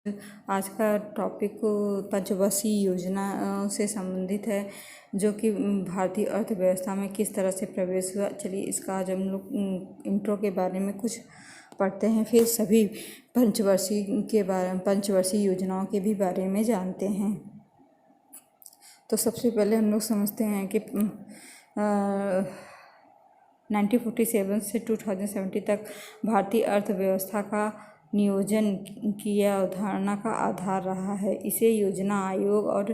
आज का टॉपिक पंचवर्षीय योजना से संबंधित है, जो कि भारतीय अर्थव्यवस्था में किस तरह से प्रवेश हुआ। चलिए इसका आज हम लोग इंट्रो के बारे में कुछ पढ़ते हैं, फिर सभी पंचवर्षीय योजनाओं के भी बारे में जानते हैं। तो सबसे पहले हम लोग समझते हैं कि 1947 से 2070 तक भारतीय अर्थव्यवस्था का नियोजन किया अवधारणा का आधार रहा है। इसे योजना आयोग और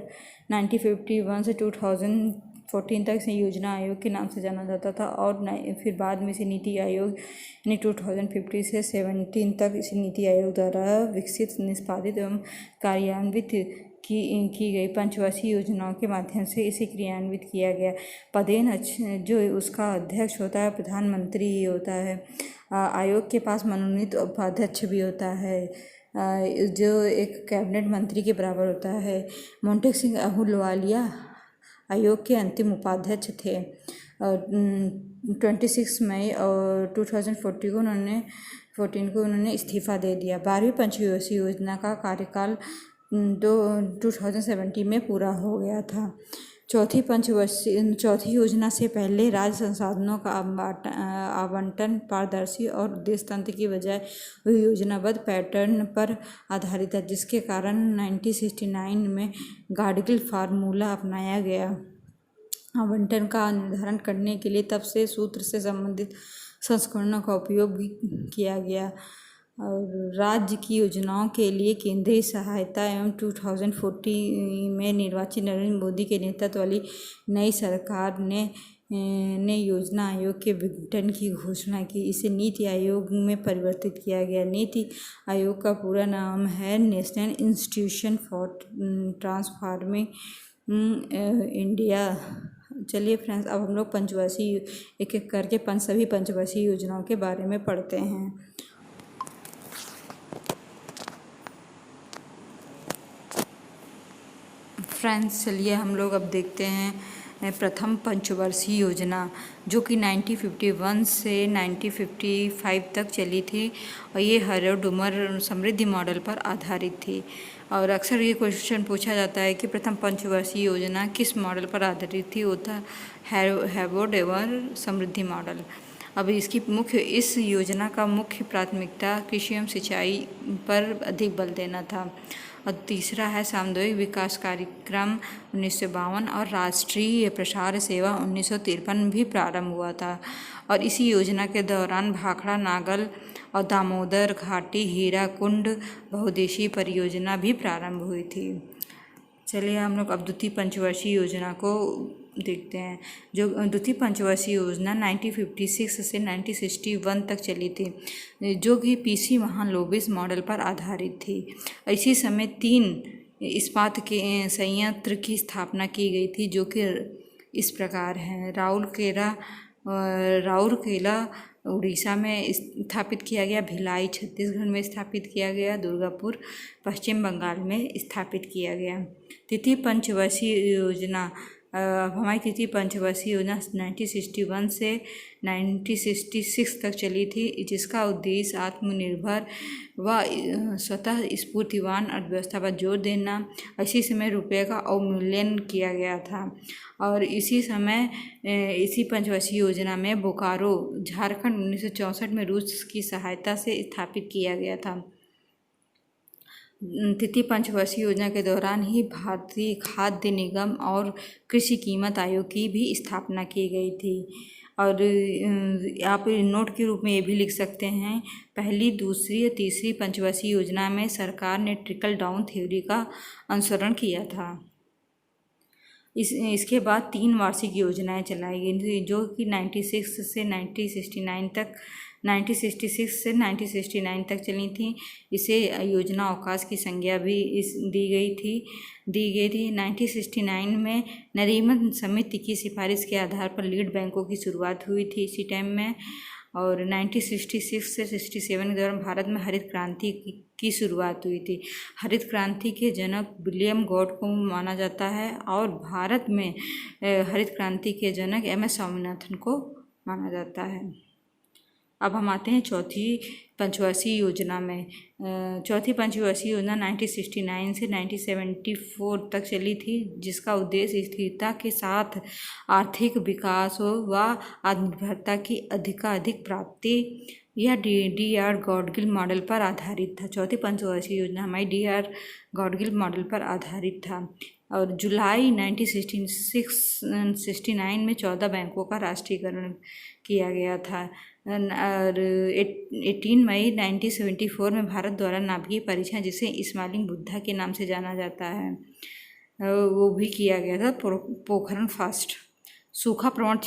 1951 से 2014 तक इसे योजना आयोग के नाम से जाना जाता था, और फिर बाद में इसे नीति आयोग यानी 2015 से 17 तक इसे नीति आयोग द्वारा विकसित, निष्पादित एवं कार्यान्वित की गई पंचवर्षीय योजनाओं के माध्यम से इसे क्रियान्वित किया गया। पदेन जो उसका अध्यक्ष होता है प्रधानमंत्री ही होता है। आयोग के पास मनोनीत उपाध्यक्ष भी होता है, जो एक कैबिनेट मंत्री के बराबर होता है। मोंटेक सिंह अहलूवालिया आयोग के अंतिम उपाध्यक्ष थे। 26 मई 2014 को उन्होंने इस्तीफा दे दिया। 12वीं पंचवर्षीय योजना का कार्यकाल 2017 में पूरा हो गया था। चौथी योजना से पहले राज्य संसाधनों का आवंटन पारदर्शी और उद्देश्य तंत्र की बजाय योजनाबद्ध पैटर्न पर आधारित है, जिसके कारण 1969 में गाडगिल फार्मूला अपनाया गया। आवंटन का निर्धारण करने के लिए तब से सूत्र से संबंधित संस्करणों का उपयोग भी किया गया। और राज्य की योजनाओं के लिए केंद्रीय सहायता एवं 2014 में निर्वाचित नरेंद्र मोदी के नेतृत्व वाली नई सरकार ने योजना आयोग के विघटन की घोषणा की। इसे नीति आयोग में परिवर्तित किया गया। नीति आयोग का पूरा नाम है national institution for transforming India. चलिए फ्रेंड्स, अब हम लोग पंचवर्षीय एक एक करके सभी पंचवर्षीय योजनाओं के बारे में पढ़ते हैं। फ्रेंड्स, चलिए हम लोग अब देखते हैं प्रथम पंचवर्षीय योजना, जो कि 1951 से 1955 तक चली थी, और ये हरोडुमर समृद्धि मॉडल पर आधारित थी। और अक्सर ये क्वेश्चन पूछा जाता है कि प्रथम पंचवर्षीय योजना किस मॉडल पर आधारित थी। वो था हरोडुमर समृद्धि मॉडल। अब इस योजना का मुख्य प्राथमिकता कृषि एवं सिंचाई पर अधिक बल देना था। और तीसरा है सामुदायिक विकास कार्यक्रम 1952, और राष्ट्रीय प्रसार सेवा 1953 भी प्रारंभ हुआ था। और इसी योजना के दौरान भाखड़ा नागल और दामोदर घाटी हीराकुंड बहुउद्देशीय परियोजना भी प्रारंभ हुई थी। चलिए हम लोग अब द्वितीय पंचवर्षीय योजना को देखते हैं। जो द्वितीय पंचवर्षीय योजना 1956 से 1961 तक चली थी, जो कि पीसी महालनोबिस मॉडल पर आधारित थी। इसी समय 3 इस्पात के संयंत्र की स्थापना की गई थी, जो कि इस प्रकार हैं। राउरकेला उड़ीसा में स्थापित किया गया, भिलाई छत्तीसगढ़ में स्थापित किया गया, दुर्गापुर पश्चिम बंगाल में स्थापित किया गया। तृतीय पंचवर्षीय योजना हमारी तृतीय पंचवर्षीय योजना 1961 से 1966 तक चली थी, जिसका उद्देश्य आत्मनिर्भर व स्वतः स्फूर्तिवान अर्थव्यवस्था पर जोर देना। इसी समय रुपये का अवमूल्यन किया गया था। और इसी पंचवर्षीय योजना में बोकारो झारखंड 1964 में रूस की सहायता से स्थापित किया गया था। तृतीय पंचवर्षीय योजना के दौरान ही भारतीय खाद्य निगम और कृषि कीमत आयोग की भी स्थापना की गई थी। और आप नोट के रूप में ये भी लिख सकते हैं, पहली, दूसरी और तीसरी पंचवर्षीय योजना में सरकार ने ट्रिकल डाउन थ्योरी का अनुसरण किया था। इसके बाद 3 वार्षिक योजनाएं चलाई गई, जो कि 1966 से 1969 तक चली थी। इसे योजना अवकाश की संज्ञा भी दी गई थी। 1969 में नरीमन समिति की सिफारिश के आधार पर लीड बैंकों की शुरुआत हुई थी इसी टाइम में। और 1966 से 67 के दौरान भारत में हरित क्रांति की शुरुआत हुई थी। हरित क्रांति के जनक विलियम गॉड को माना जाता है, और भारत में हरित क्रांति के जनक MS स्वामीनाथन को माना जाता है। अब हम आते हैं चौथी पंचवर्षीय योजना में। चौथी पंचवर्षीय योजना 1969 से 1974 तक चली थी, जिसका उद्देश्य स्थिरता के साथ आर्थिक विकास व आत्मनिर्भरता की अधिकाधिक प्राप्ति यह डी.आर. गॉडगिल मॉडल पर आधारित था। चौथी पंचवर्षीय योजना हमारी डी.आर. गॉडगिल मॉडल पर आधारित था और जुलाई 1969 में 14 बैंकों का राष्ट्रीयकरण किया गया था और 18 मई 1974 में भारत द्वारा नाभिकीय परीक्षण, जिसे स्माइलिंग बुद्धा के नाम से जाना जाता है, वो भी किया गया था। पोखरण फर्स्ट सूखा प्रवण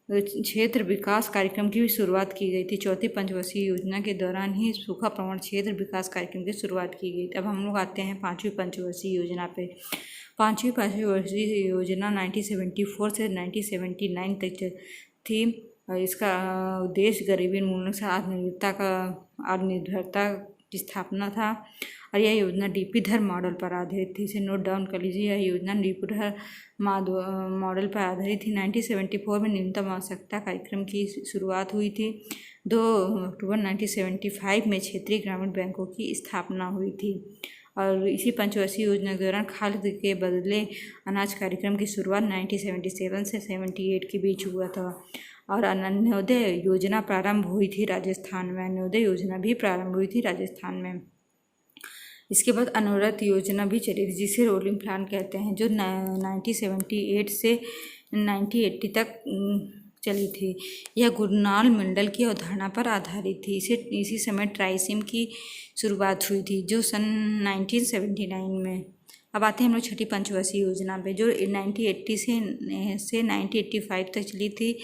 क्षेत्र विकास कार्यक्रम की भी शुरुआत की गई थी। चौथी पंचवर्षीय योजना के दौरान ही सूखा प्रवण क्षेत्र विकास कार्यक्रम की शुरुआत की गई थी। अब हम लोग आते हैं पाँचवीं पंचवर्षीय योजना पे। पाँचवीं पंचवर्षीय योजना 1974 से 1979 तक थी। इसका उद्देश्य गरीबी उन्मूलन से आत्मनिर्भरता की स्थापना था और यह योजना डीपीधर मॉडल पर आधारित थी। इसे नोट डाउन कर लीजिए, यह योजना डीपीधर मॉडल पर आधारित थी। 1974 में न्यूनतम आवश्यकता कार्यक्रम की शुरुआत हुई थी। 2 अक्टूबर 1975 में क्षेत्रीय ग्रामीण बैंकों की स्थापना हुई थी और इसी पंचवर्षीय योजना के दौरान खाद्य के बदले अनाज कार्यक्रम की शुरुआत 1977 से 78 के बीच हुआ था और अन्योदय योजना प्रारंभ हुई थी राजस्थान में। अन्योदय योजना भी प्रारंभ हुई थी राजस्थान में। इसके बाद अनवरत योजना भी चली थी, जिसे रोलिंग प्लान कहते हैं, जो 1978 से 1980 तक चली थी। यह गुरनाल मंडल की अवधारणा पर आधारित थी। इसी समय ट्राइसिम की शुरुआत हुई थी, जो सन 1979 में। अब आते हैं हम लोग छठी पंचवर्षीय योजना पे, जो 1980 से 1985 तक चली थी।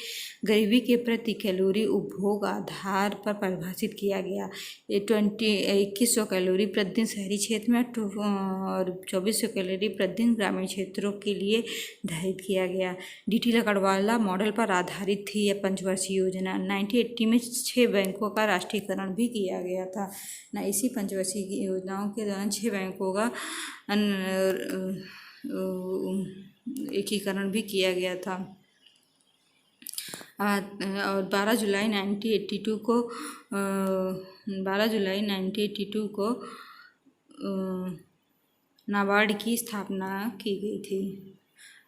गरीबी के प्रति कैलोरी उपभोग आधार पर परिभाषित किया गया। 2100 कैलोरी प्रतिदिन शहरी क्षेत्र में और 2400 कैलोरी प्रतिदिन ग्रामीण क्षेत्रों के लिए निर्धारित किया गया। डी.टी. लकड़वाला मॉडल पर आधारित थी यह पंचवर्षीय योजना। 1980 में 6 बैंकों का राष्ट्रीयकरण भी किया गया था। इसी पंचवर्षीय योजनाओं के दौरान 6 बैंकों का एकीकरण भी किया गया था और 12 जुलाई 1982 को नाबार्ड की स्थापना की गई थी।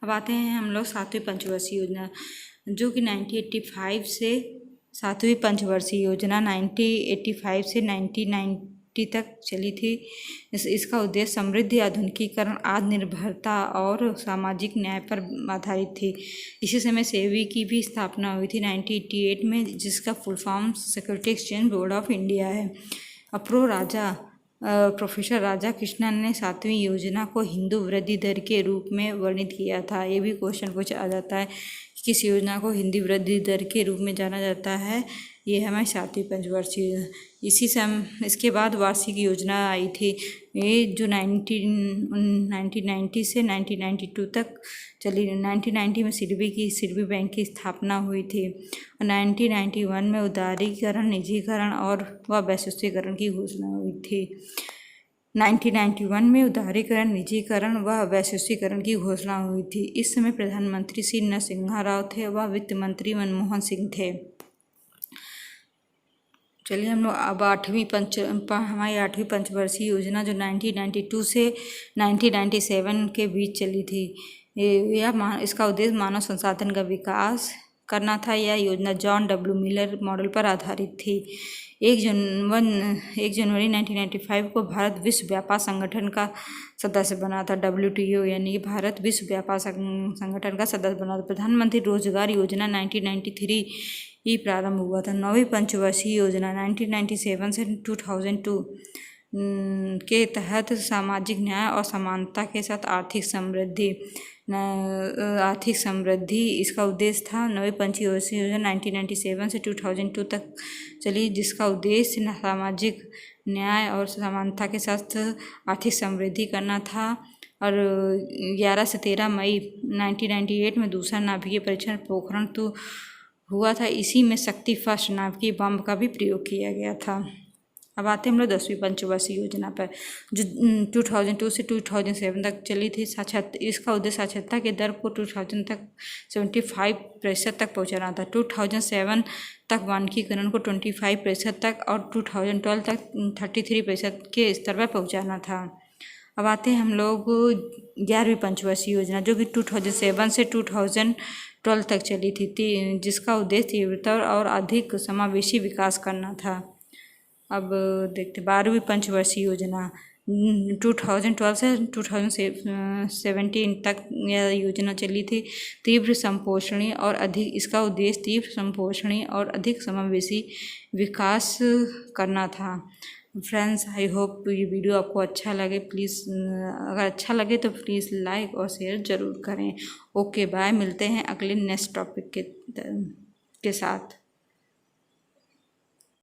अब आते हैं हम लोग सातवीं पंचवर्षीय योजना, जो कि 1985 से सातवीं पंचवर्षीय योजना 1985 से 1990 तक चली थी। इसका उद्देश्य समृद्धि, आधुनिकीकरण, आत्मनिर्भरता और सामाजिक न्याय पर आधारित थी। इसी समय सेबी की भी स्थापना हुई थी 1988 में, जिसका full form security exchange board of India है। प्रोफेसर राजा कृष्णन ने सातवीं योजना को हिंदू वृद्धि दर के रूप में वर्णित किया था। ये भी क्वेश्चन पूछा जाता है कि किस योजना को हिंदी वृद्धि दर के रूप में जाना जाता है। ये हमारी सातवीं पंचवर्षीय। इसके बाद वार्षिक योजना आई थी, ये जो 1990 से 1992 तक चली। 1990 में सिडबी बैंक की स्थापना हुई थी और 1991 में उदारीकरण, निजीकरण और वैश्वीकरण की घोषणा हुई थी। 1991 में उदारीकरण, निजीकरण व वैश्वीकरण की घोषणा हुई थी। इस समय प्रधानमंत्री श्री नरसिम्हा राव थे व वित्त मंत्री मनमोहन सिंह थे। चलिए हम लोग अब हमारी आठवीं पंचवर्षीय योजना, जो 1992 से 1997 के बीच चली थी। इसका उद्देश्य मानव संसाधन का विकास करना था। यह योजना जॉन डब्ल्यू मिलर मॉडल पर आधारित थी। 1 जनवरी 1995 को भारत विश्व व्यापार संगठन का सदस्य बना था। WTO यानी कि भारत विश्व व्यापार संगठन का सदस्य बना था। प्रधानमंत्री रोजगार योजना 1993 ही प्रारंभ हुआ था। 9वीं पंचवर्षीय योजना 1997 से 2002 के तहत सामाजिक न्याय और समानता के साथ आर्थिक समृद्धि इसका उद्देश्य था। 9वीं पंचवर्षीय योजना 1997 से 2002 तक चली, जिसका उद्देश्य सामाजिक न्याय और समानता के साथ आर्थिक समृद्धि करना था और 11 से 13 मई 1998 में दूसरा नाभिकीय परीक्षण पोखरण 2 हुआ था। इसी में शक्ति फर्स्ट नाभिकीय बम का भी प्रयोग किया गया था। अब आते हैं हम लोग 10वीं पंचवर्षीय योजना पर, जो 2002 से 2007 तक चली थी। इसका उद्देश्य साक्षरता की दर को 2000 तक 75% तक पहुंचाना था। 2007 तक मानकीकरण को 25% तक और 2012 तक 33% के स्तर पर पहुंचाना था। अब आते हैं हम लोग 11वीं पंचवर्षीय योजना, जो कि 2007 से 2012 तक चली थी, जिसका उद्देश्य तीव्रता और अधिक समावेशी विकास करना था। अब देखते 12वीं पंचवर्षीय योजना 2012 से 2017 तक यह योजना चली थी। तीव्र संपोषणी और अधिक इसका उद्देश्य तीव्र संपोषणी और अधिक समावेशी विकास करना था। फ्रेंड्स, आई होप ये वीडियो आपको अच्छा लगे। प्लीज़ अगर अच्छा लगे तो प्लीज़ लाइक और शेयर ज़रूर करें। ओके बाय, मिलते हैं अगले नेक्स्ट टॉपिक के साथ।